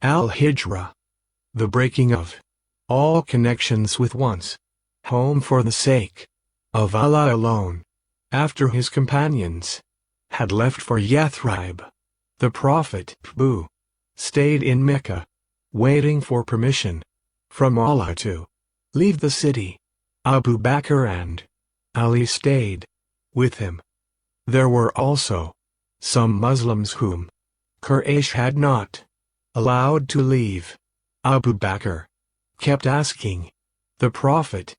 Al-Hijra. The breaking of all connections with one's home for the sake of Allah alone. After his companions had left for Yathrib, the Prophet stayed in Mecca, waiting for permission from Allah to leave the city. Abu Bakr and Ali stayed with him. There were also some Muslims whom Quraysh had not allowed to leave. Abu Bakr kept asking the Prophet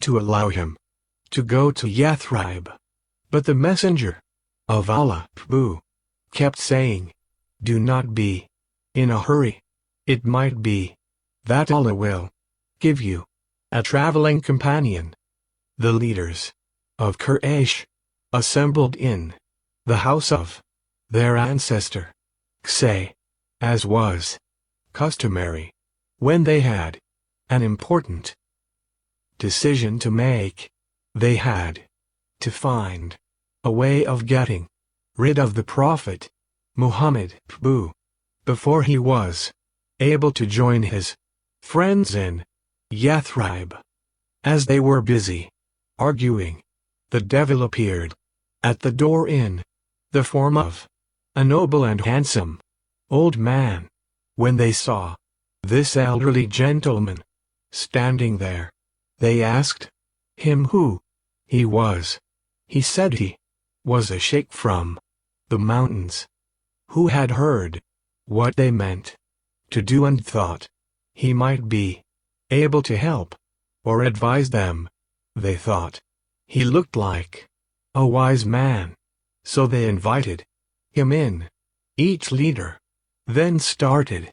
to allow him to go to Yathrib, but the Messenger of Allah kept saying, "Do not be in a hurry. It might be that Allah will give you a traveling companion." The leaders of Quraysh assembled in the house of their ancestor Qusay, as was customary when they had an important decision to make. They had to find a way of getting rid of the Prophet Muhammad before he was able to join his friends in Yathrib. As they were busy arguing, the devil appeared at the door in the form of a noble and handsome old man. When they saw this elderly gentleman standing there, they asked him who he was. He said he was a sheikh from the mountains, who had heard what they meant to do and thought he might be able to help or advise them. They thought he looked like a wise man, so they invited him in. Each leader then started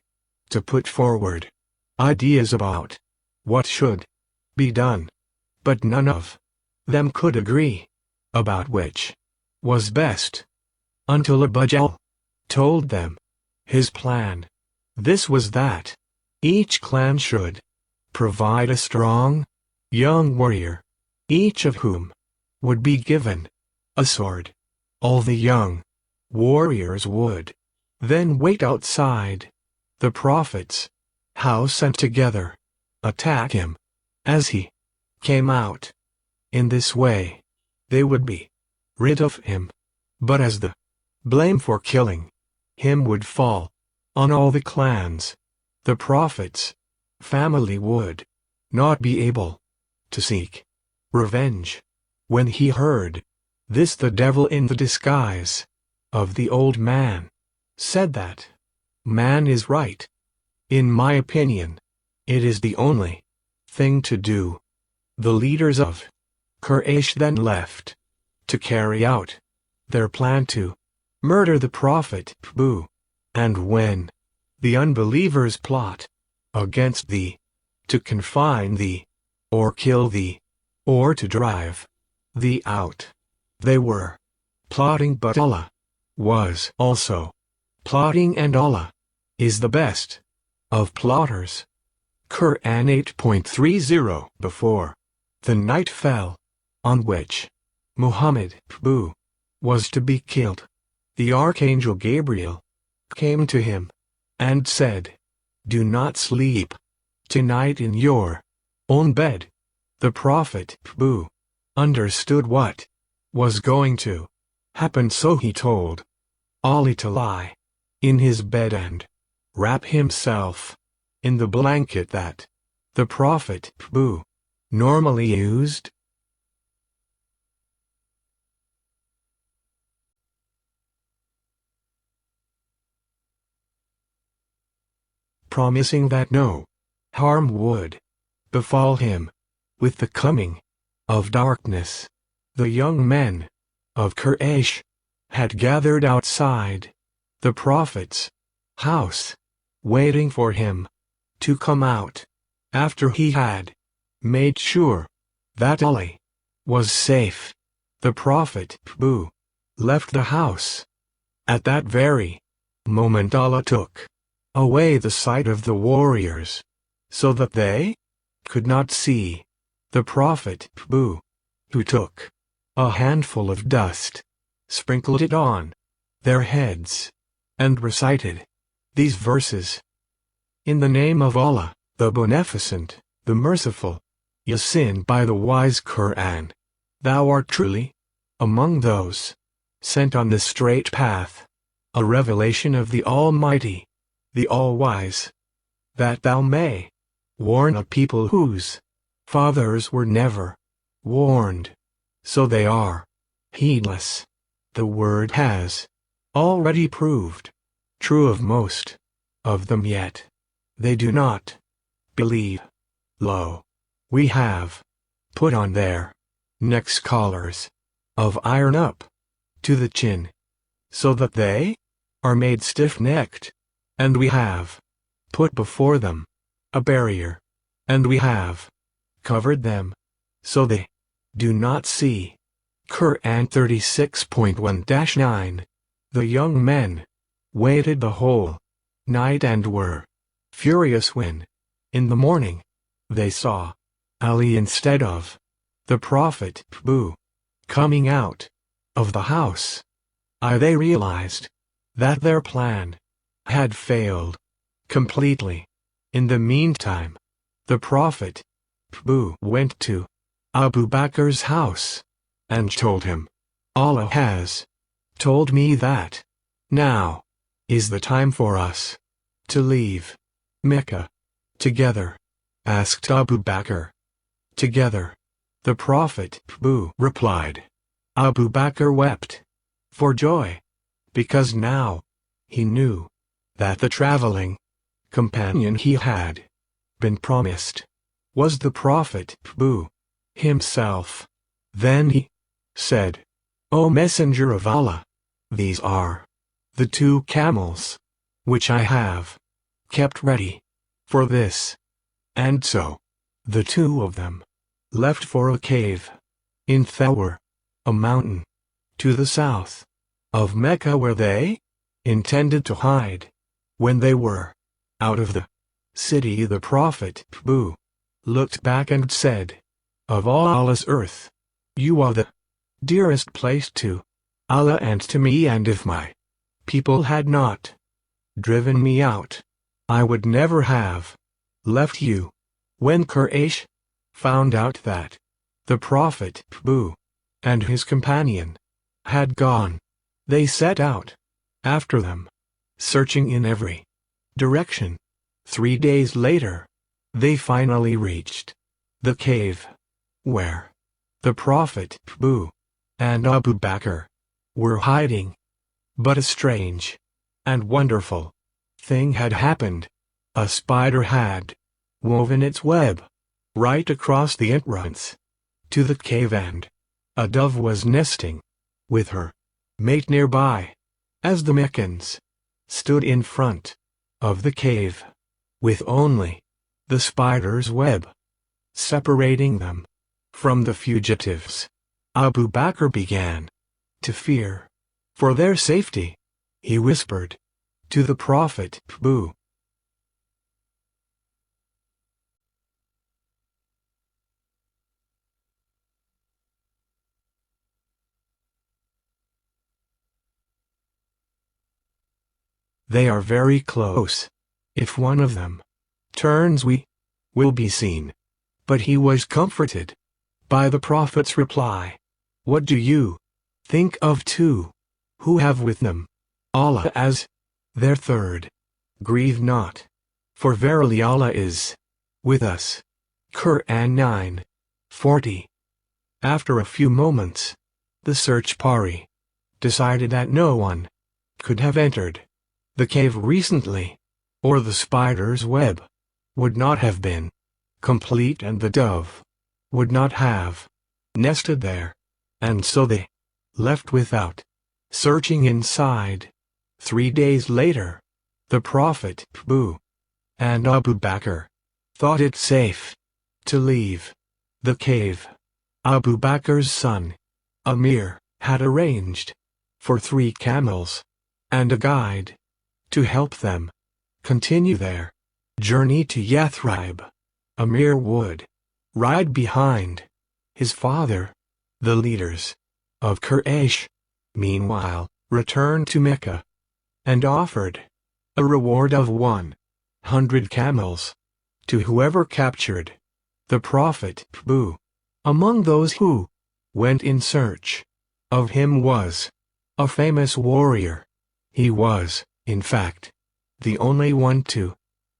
to put forward ideas about what should be done, but none of them could agree about which was best, until Abu Jahl told them his plan. This was that each clan should provide a strong young warrior, each of whom would be given a sword. All the young warriors would then wait outside the Prophet's house and together attack him as he came out. In this way, they would be rid of him, but as the blame for killing him would fall on all the clans, the Prophet's family would not be able to seek revenge. When he heard this, the devil in the disguise of the old man said, "That man is right. In my opinion, it is the only thing to do." The leaders of Quraysh then left to carry out their plan to murder the Prophet and when the unbelievers plot against thee, to confine thee, or kill thee, or to drive thee out, they were plotting, but Allah was also plotting, and Allah is the best of plotters. Quran 8.30. Before the night fell, on which Muhammad was to be killed, the Archangel Gabriel came to him and said, "Do not sleep tonight in your own bed." The Prophet understood what was going to happen, so he told Ali to lie in his bed and wrap himself in the blanket that the Prophet normally used. Promising that no harm would befall him. With the coming of darkness, the young men of Quraysh had gathered outside the Prophet's house, waiting for him to come out. After he had made sure that Ali was safe, the Prophet left the house. At that very moment, Allah took away the sight of the warriors, so that they could not see the Prophet who took a handful of dust, sprinkled it on their heads, and recited these verses. In the name of Allah, the Beneficent, the Merciful. Yasin by the wise Quran. Thou art truly among those sent on the straight path, a revelation of the Almighty, the All-Wise, that thou may warn a people whose fathers were never warned, so they are heedless. The word has already proved true of most of them, yet they do not believe. Lo, we have put on their necks collars of iron up to the chin, so that they are made stiff-necked, and we have put before them a barrier, and we have covered them, so they do not see. Quran 36.1-9. The young men waited the whole night and were furious when, in the morning, they saw Ali instead of the Prophet coming out of the house. They realized that their plan had failed completely. In the meantime, the Prophet went to Abu Bakr's house and told him, Allah has told me that now is the time for us to leave Mecca together. Asked Abu Bakr. Together. The Prophet replied. Abu Bakr wept for joy, because now he knew that the traveling companion he had been promised was the Prophet himself. Then he said, O Messenger of Allah, these are the 2 camels which I have kept ready for this. And so the 2 of them left for a cave in Thawr, a mountain to the south of Mecca, where they intended to hide. When they were out of the city, the Prophet looked back and said, Of all Allah's earth, you are the dearest place to Allah and to me, and if my people had not driven me out, I would never have left you. When Quraysh found out that the Prophet and his companion had gone, they set out after them, searching in every direction. 3 days later, they finally reached the cave where the Prophet and Abu Bakr were hiding. But a strange and wonderful thing had happened. A spider had woven its web right across the entrance to the cave, and a dove was nesting with her mate nearby. As the Meccans stood in front of the cave, with only the spider's web separating them from the fugitives, Abu Bakr began to fear for their safety. He whispered to the Prophet, They are very close. If one of them turns, we will be seen. But he was comforted by the Prophet's reply. What do you think of 2 who have with them Allah as their third? Grieve not, for verily Allah is with us. Quran 9:40. After a few moments, the search party decided that no one could have entered the cave recently, or the spider's web would not have been complete and the dove would not have nested there, and so they left without searching inside. 3 days later, the Prophet and Abu Bakr thought it safe to leave the cave. Abu Bakr's son, Amir, had arranged for 3 camels and a guide to help them continue their journey to Yathrib. Amir would ride behind his father. The leaders of Quraysh, meanwhile, returned to Mecca and offered a reward of 100 camels to whoever captured the Prophet. Among those who went in search of him was a famous warrior. He was, in fact, the only one to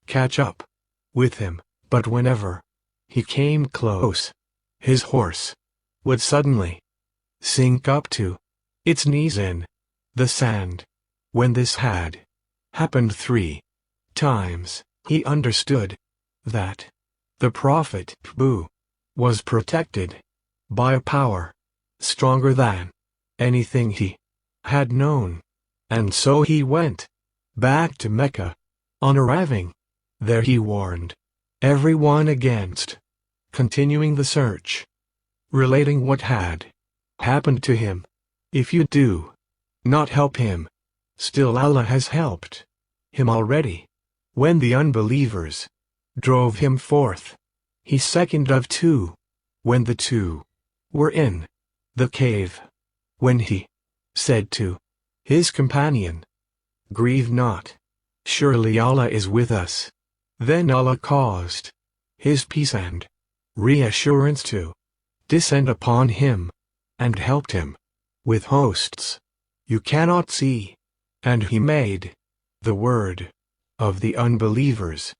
catch up with him, but whenever he came close, his horse would suddenly sink up to its knees in the sand. When this had happened 3 times, he understood that the Prophet was protected by a power stronger than anything he had known, and so he went back to Mecca. On arriving there, he warned everyone against continuing the search, relating what had happened to him. If you do not help him, still Allah has helped him already. When the unbelievers drove him forth, he second of 2. When the 2 were in the cave, when he said to his companion, "Grieve not, surely Allah is with us," then Allah caused his peace and reassurance to descend upon him, and helped him with hosts you cannot see, and he made the word of the unbelievers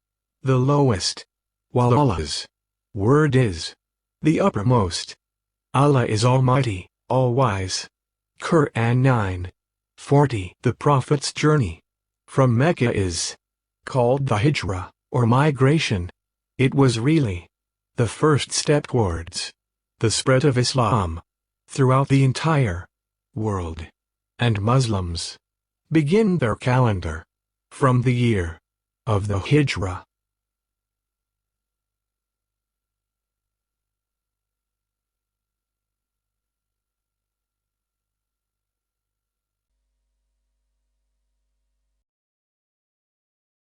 the lowest, while Allah's word is the uppermost. Allah is Almighty, All-Wise. Quran 9:40. The Prophet's journey from Mecca is called the Hijrah, or migration. It was really the first step towards the spread of Islam throughout the entire world, and Muslims begin their calendar from the year of the Hijrah.